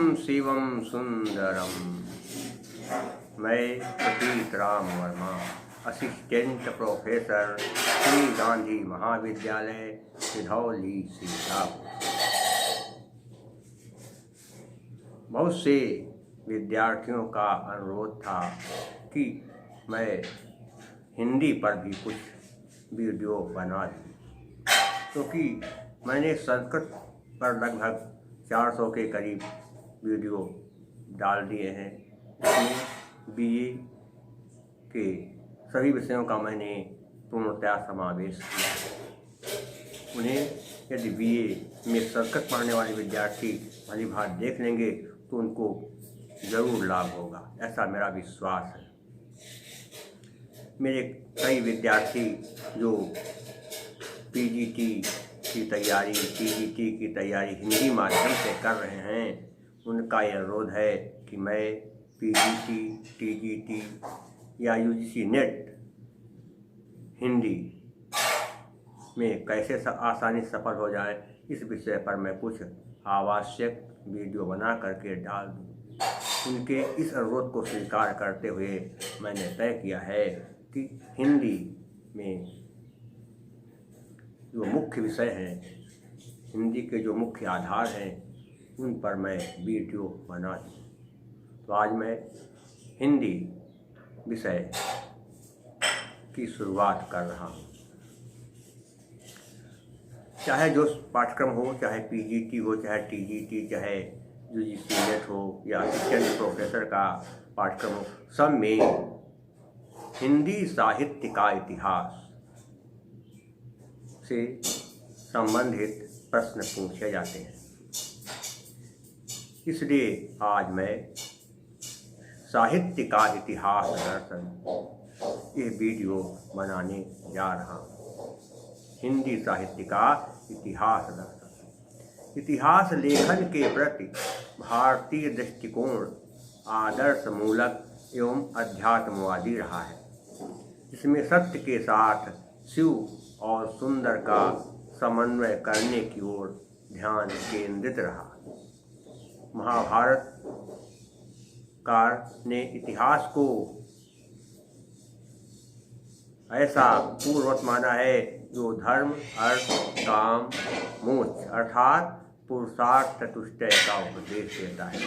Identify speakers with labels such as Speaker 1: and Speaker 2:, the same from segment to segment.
Speaker 1: शिवम सुंदरम। मैं प्रतीक Ram Verma, assistant professor, Shri Gandhi महाविद्यालय, सिधौली, सीतापुर। बहुत से विद्यार्थियों का अनुरोध था कि मैं हिंदी पर भी कुछ वीडियो बना दूँ, क्योंकि मैंने संस्कृत पर लगभग 400 के करीब वीडियो डाल दिए हैं। इसमें बीए के सभी विषयों का मैंने पूर्णतया समावेश किया है। उन्हें यदि बीए में संस्कृत पढ़ने वाले विद्यार्थी भली भांति देख लेंगे तो उनको ज़रूर लाभ होगा, ऐसा मेरा विश्वास है। मेरे कई विद्यार्थी जो पीजीटी की तैयारी, टीजीटी की तैयारी हिंदी माध्यम से कर रहे हैं, उनका यह अनुरोध है कि मैं पीजीटी, टीजीटी या यूजीसी नेट हिंदी में कैसे आसानी से सफल हो जाए, इस विषय पर मैं कुछ आवश्यक वीडियो बना करके डाल दूँ। उनके इस अनुरोध को स्वीकार करते हुए मैंने तय किया है कि हिंदी में जो मुख्य विषय हैं, हिंदी के जो मुख्य आधार हैं, उन पर मैं वीडियो बना दूँ। तो आज मैं हिंदी विषय की शुरुआत कर रहा हूँ। चाहे जो पाठ्यक्रम हो, चाहे पीजीटी हो, चाहे टीजीटी, चाहे यूजीसी नेट हो या असिस्टेंट प्रोफेसर का पाठ्यक्रम हो, सब में हिंदी साहित्य का इतिहास से संबंधित प्रश्न पूछे जाते हैं। इसलिए आज मैं साहित्य का इतिहास दर्शन ये वीडियो बनाने जा रहा हूँ। हिंदी साहित्य का इतिहास दर्शन। इतिहास लेखन के प्रति भारतीय दृष्टिकोण आदर्श मूलक एवं अध्यात्मवादी रहा है, जिसमें सत्य के साथ शिव और सुंदर का समन्वय करने की ओर ध्यान केंद्रित रहा। महाभारत कार ने इतिहास को ऐसा पूर्ववत माना है जो धर्म, अर्थ, काम, मोक्ष अर्थात पुरुषार्थ चतुष्टय का उपदेश देता है।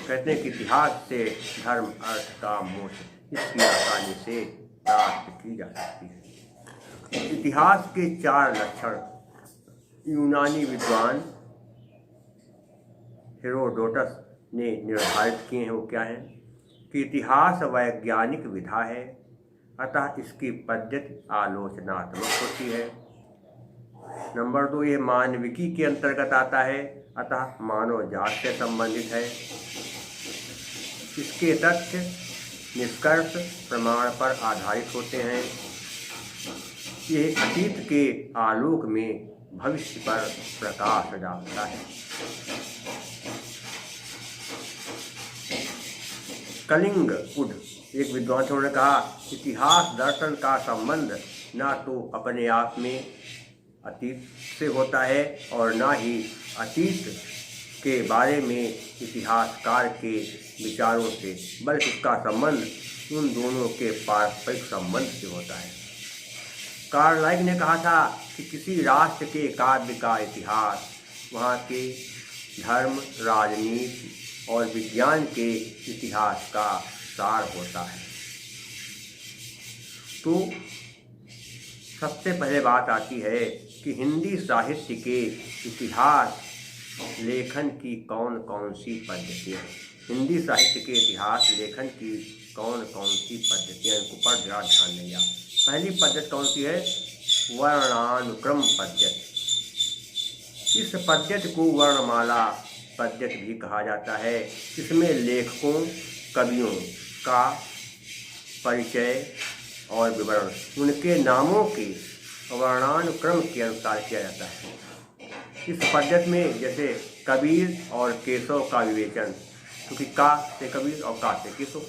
Speaker 1: कहते हैं कि इतिहास से धर्म, अर्थ, काम, मोक्ष इसकी आसानी से प्राप्त की जा सकती है। इतिहास के 4 लक्षण यूनानी विद्वान हेरोडोटस ने निर्धारित किए हैं। वो क्या हैं कि इतिहास वैज्ञानिक विधा है, अतः इसकी पद्धति आलोचनात्मक होती है। नंबर 2, ये मानविकी के अंतर्गत आता है, अतः मानव जात से संबंधित है। इसके तथ्य निष्कर्ष प्रमाण पर आधारित होते हैं। ये अतीत के आलोक में भविष्य पर प्रकाश डालता है। कलिंग वुड एक विद्वान ने कहा, इतिहास दर्शन का संबंध न तो अपने आप में अतीत से होता है और न ही अतीत के बारे में इतिहासकार के विचारों से, बल्कि उसका संबंध उन दोनों के पारस्परिक संबंध से होता है। कार्लाइल ने कहा था कि किसी राष्ट्र के काव्य का इतिहास वहाँ के धर्म, राजनीति और विज्ञान के इतिहास का सार होता है। तो सबसे पहले बात आती है कि हिंदी साहित्य के इतिहास लेखन की कौन कौन सी पद्धतियाँ, हिंदी साहित्य के इतिहास लेखन की कौन कौन सी पद्धतियाँ, इनको पर जरा ध्यान देंगे आप। पहली पद्धति कौन सी है? वर्णानुक्रम पद्धति। इस पद्धति को वर्णमाला पद्धति भी कहा जाता है। इसमें लेखकों, कवियों का परिचय और विवरण उनके नामों के वर्णानुक्रम के अनुसार किया जाता है। इस पद्धति में जैसे कबीर और केशव का विवेचन, क्योंकि का से कबीर और का से केशव,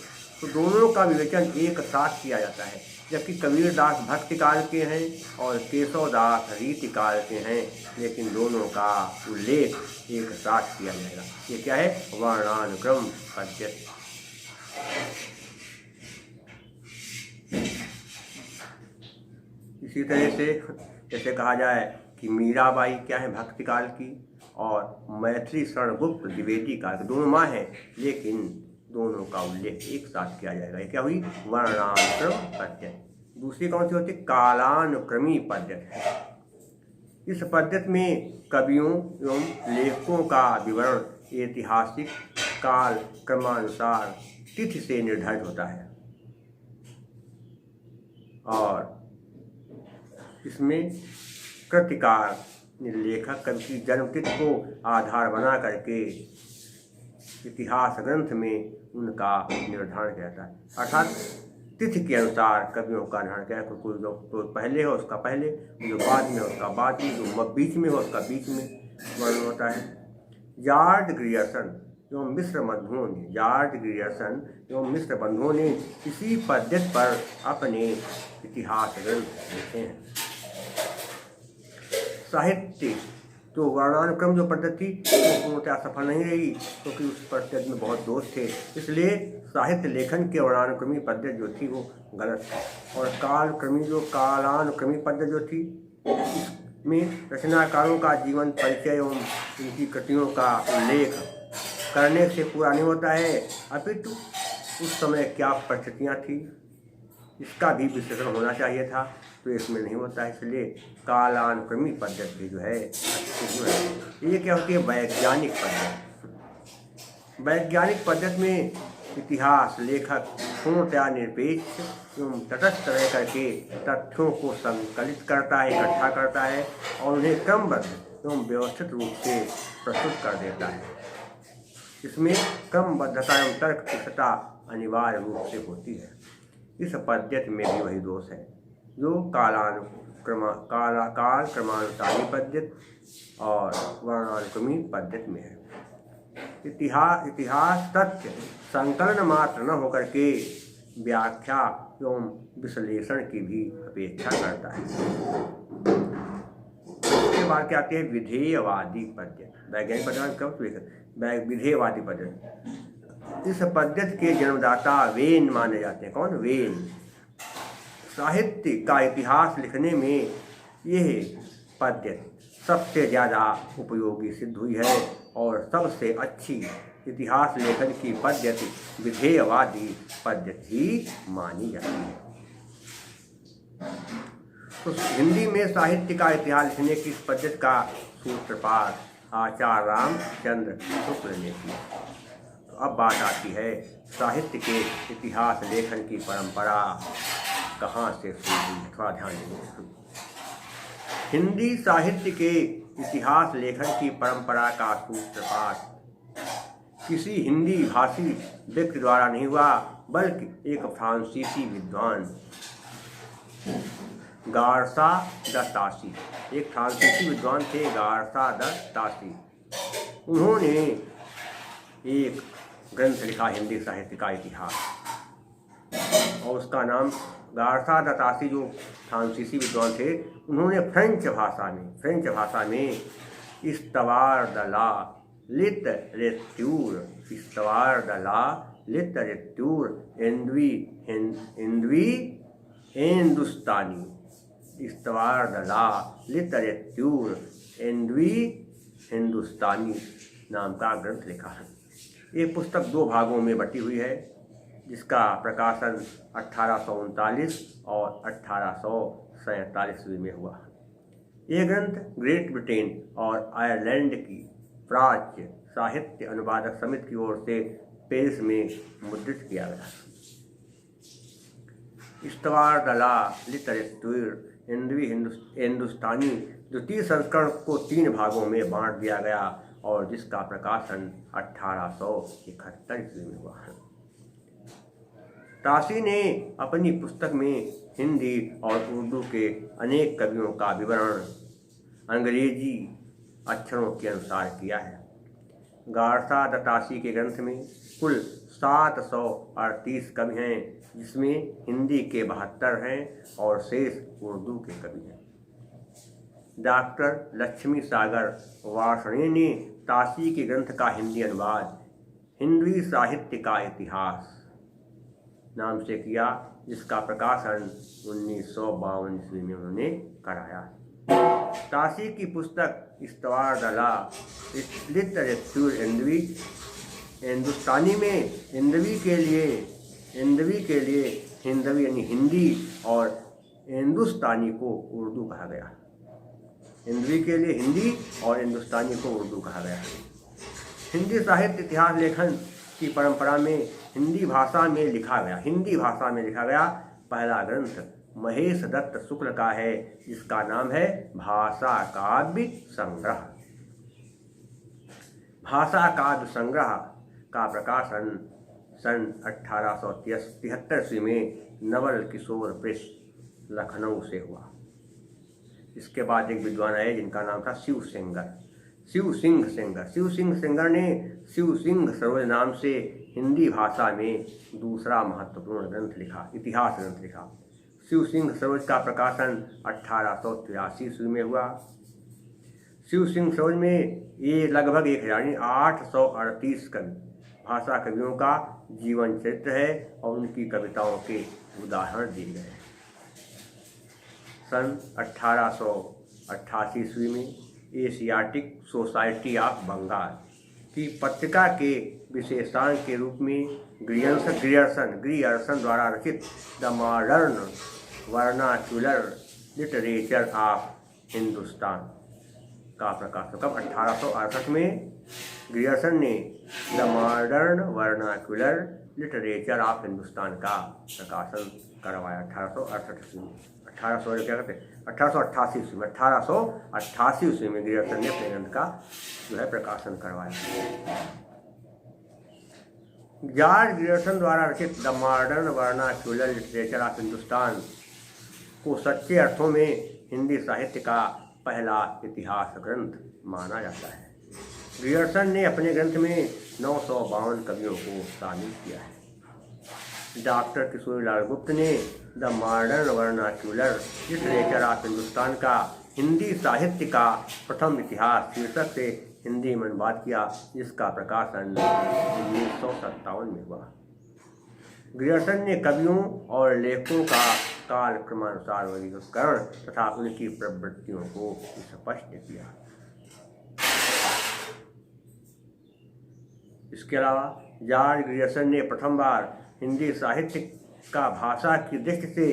Speaker 1: तो दोनों का विवेचन एक साथ किया जाता है। जबकि कबीरदास भक्ति काल के हैं और केशवदास रीति काल के हैं, लेकिन दोनों का उल्लेख एक साथ किया जाएगा। ये क्या है? वर्णानुक्रम पद्धति। इसी तरह से जैसे कहा जाए कि मीराबाई क्या है? भक्ति काल की, और मैथिली शरणगुप्त द्विवेदी काल की। दोनों माँ हैं, लेकिन दोनों का उल्लेख एक साथ किया जाएगा। ये क्या हुई? वर्णानुक्रम पद्धति। दूसरी कौन सी होती? कालानुक्रमी पद्धति। इस पद्धति में कवियों एवं लेखकों का विवरण ऐतिहासिक काल क्रमानुसार तिथि से निर्धारित होता है, और इसमें कृतिकार लेखक कवि की जन्मतिथि को आधार बना करके इतिहास ग्रंथ में उनका निर्धारण किया जाता है। अर्थात तिथि के अनुसार कवियों का निर्धारण किया है। कोई जो पहले हो उसका पहले, जो बाद में हो उसका बाद में, जो बीच में हो उसका बीच में वर्णन होता है। जॉर्ज ग्रियर्सन एवं मिस्र बंधुओं ने इसी पद्धति पर अपने इतिहास ग्रंथ लिखे हैं। साहित्य तो वर्णानुक्रम जो पद्धति थी वो पूर्णतः सफल नहीं रही, क्योंकि उस पद्धति में बहुत दोष थे। इसलिए साहित्य लेखन के वर्णानुक्रमी पद्धति जो थी वो गलत थी। और कालानुक्रमी पद्धति जो थी, इसमें रचनाकारों का जीवन परिचय एवं उनकी कृतियों का उल्लेख करने से पूरा नहीं होता है, अपितु उस समय क्या परिस्थितियाँ थी इसका भी विश्लेषण होना चाहिए था, तो इसमें नहीं होता है। इसलिए कालानुक्रमी पद्धति जो है ये क्या होती है? वैज्ञानिक पद्धति। वैज्ञानिक पद्धति में इतिहास लेखक पूर्णतया निरपेक्ष एवं तटस्थ रह करके तथ्यों को संकलित करता है, इकट्ठा करता है और उन्हें क्रमबद्ध एवं व्यवस्थित रूप से प्रस्तुत कर देता है। इसमें क्रमबद्धता एवं तर्कनिष्ठता अनिवार्य रूप से होती है। इस पद्धति में भी वही दोष है जो काल क्रमानुसारी पद्धति और वर्णानुक्रमी पद्धति में है। इतिहास तथ्य संकलन मात्र न होकर के व्याख्या एवं विश्लेषण की भी अपेक्षा करता है। इसके बाद क्या आती है? विधेयवादी पद्धति। वैज्ञानिक पद्धति विधेयवादी पद्धति। इस पद्धति के जन्मदाता वेन माने जाते हैं। कौन? वेन। साहित्य का इतिहास लिखने में यह पद्धति सबसे ज़्यादा उपयोगी सिद्ध हुई है और सबसे अच्छी इतिहास लेखन की पद्धति विधेयवादी पद्धति मानी जाती है। तो हिंदी में साहित्य का इतिहास लिखने की इस पद्धति का सूत्रपात आचार्य रामचंद्र शुक्ल ने किया। तो अब बात आती है साहित्य के इतिहास लेखन की परंपरा कहाँ से शुरू हुई। थोड़ा ध्यान देंगे। हिंदी साहित्य के इतिहास लेखन की परंपरा का सूत्रपात किसी हिंदी भाषी व्यक्ति द्वारा नहीं हुआ, बल्कि एक फ्रांसीसी विद्वान गार्सा द तासी, एक फ्रांसीसी विद्वान थे गार्सा द तासी। उन्होंने एक ग्रंथ लिखा हिंदी साहित्य का इतिहास, और उसका नाम गार्सा द तासी जो फ्रांसीसी विद्वान थे, उन्होंने फ्रेंच भाषा में इस्तवार द ला लिटरेचूर हिंदुस्तानी नाम का ग्रंथ लिखा है। ये पुस्तक 2 भागों में बटी हुई है, जिसका प्रकाशन 1839 और 1847 में हुआ। यह ग्रंथ ग्रेट ब्रिटेन और आयरलैंड की प्राच्य साहित्य अनुवादक समिति की ओर से पेरिस में मुद्रित किया गया। इस्तवार द ला लिटरेचूर हिंदुस्तानी द्वितीय संस्करण को 3 भागों में बांट दिया गया और जिसका प्रकाशन 1871 में हुआ है। तासी ने अपनी पुस्तक में हिंदी और उर्दू के अनेक कवियों का विवरण अंग्रेजी अक्षरों के अनुसार किया है। गारसा दत्तासी के ग्रंथ में कुल 738 कवि हैं, जिसमें हिंदी के 72 हैं और शेष उर्दू के कवि हैं। डॉक्टर लक्ष्मी सागर वार्ष्णेय ने ताशी के ग्रंथ का हिंदी अनुवाद हिंदी साहित्य का इतिहास नाम से किया, जिसका प्रकाशन 1952 ईस्वी में उन्होंने कराया। ताशी की पुस्तक इस्तवार दला लिटरेचर हिंदुस्तानी में हिंदवी के लिए हिंदवी यानी हिंदी और हिंदुस्तानी को उर्दू कहा गया। हिंदवी के लिए हिंदी और हिंदुस्तानी को उर्दू कहा गया। हिंदी साहित्य इतिहास लेखन की परंपरा में हिंदी भाषा में लिखा गया पहला ग्रंथ महेश दत्त शुक्ल का है, जिसका नाम है भाषा काव्य संग्रह। भाषा काव्य संग्रह का प्रकाशन सन 1873 में नवल किशोर प्रेस लखनऊ से हुआ। इसके बाद एक विद्वान आए जिनका नाम था शिव सिंह सेंगर ने शिव सिंह सरोज नाम से हिंदी भाषा में दूसरा महत्वपूर्ण ग्रंथ लिखा, इतिहास ग्रंथ लिखा। शिव सिंह सरोज का प्रकाशन 1883 ईस्वी में हुआ। शिव सिंह सरोज में ये लगभग 1838 भाषा कवियों का जीवन चरित्र है और उनकी कविताओं के उदाहरण दिए गए। सन 1888 ईस्वी में एशियाटिक सोसाइटी ऑफ बंगाल की पत्रिका के विशेषांक के रूप में ग्रियर्सन द्वारा रचित the modern vernacular literature of Hindustan का प्रकाशन कब 1868 में ग्रियर्सन ने the modern vernacular literature of Hindustan का प्रकाशन करवाया 1888 ईस्वी में ग्रियर्सन ने अपने ग्रंथ का प्रकाशन करवाया। जॉर्ज ग्रियर्सन द्वारा रचित the modern vernacular literature of Hindustan को सच्चे अर्थों में हिंदी साहित्य का पहला इतिहास ग्रंथ माना जाता है। ग्रियर्सन ने अपने ग्रंथ में 952 कवियों को शामिल किया है। डॉक्टर किशोरीलाल गुप्त ने the modern vernacular literature of Hindustan का हिंदी साहित्य का प्रथम इतिहास शीर्षक से हिंदी में अनुवाद किया, जिसका प्रकाशन 1957 में हुआ। ग्रियर्सन ने कवियों और लेखकों का काल क्रमानुसार वर्गीकरण तथा उनकी प्रवृत्तियों को स्पष्ट किया। इसके अलावा जॉर्ज ग्रियर्सन ने प्रथम बार हिंदी साहित्य का भाषा की दृष्टि से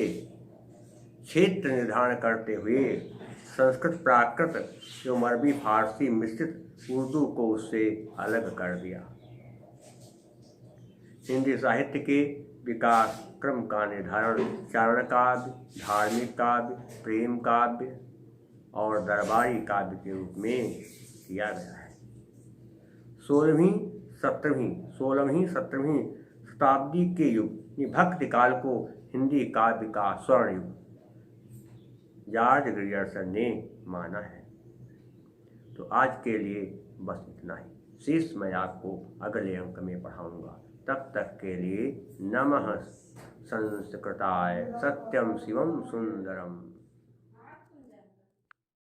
Speaker 1: क्षेत्र निर्धारण करते हुए संस्कृत, प्राकृत एवं अरबी फारसी मिश्रित उर्दू को उससे अलग कर दिया। हिंदी साहित्य के विकास क्रम का निर्धारण चारण काव्य, धार्मिक काव्य, प्रेम काव्य और दरबारी काव्य के रूप में किया गया है। 16वीं 17वीं शताब्दी के युग भक्ति काल को हिंदी काव्य का स्वर्ण युग जॉर्ज ग्रियर्सन ने माना है। तो आज के लिए बस इतना ही। शेष मैं आपको अगले अंक में पढ़ाऊंगा। तब तक के लिए नमः संस्कृताय सत्यम शिवम सुंदरम।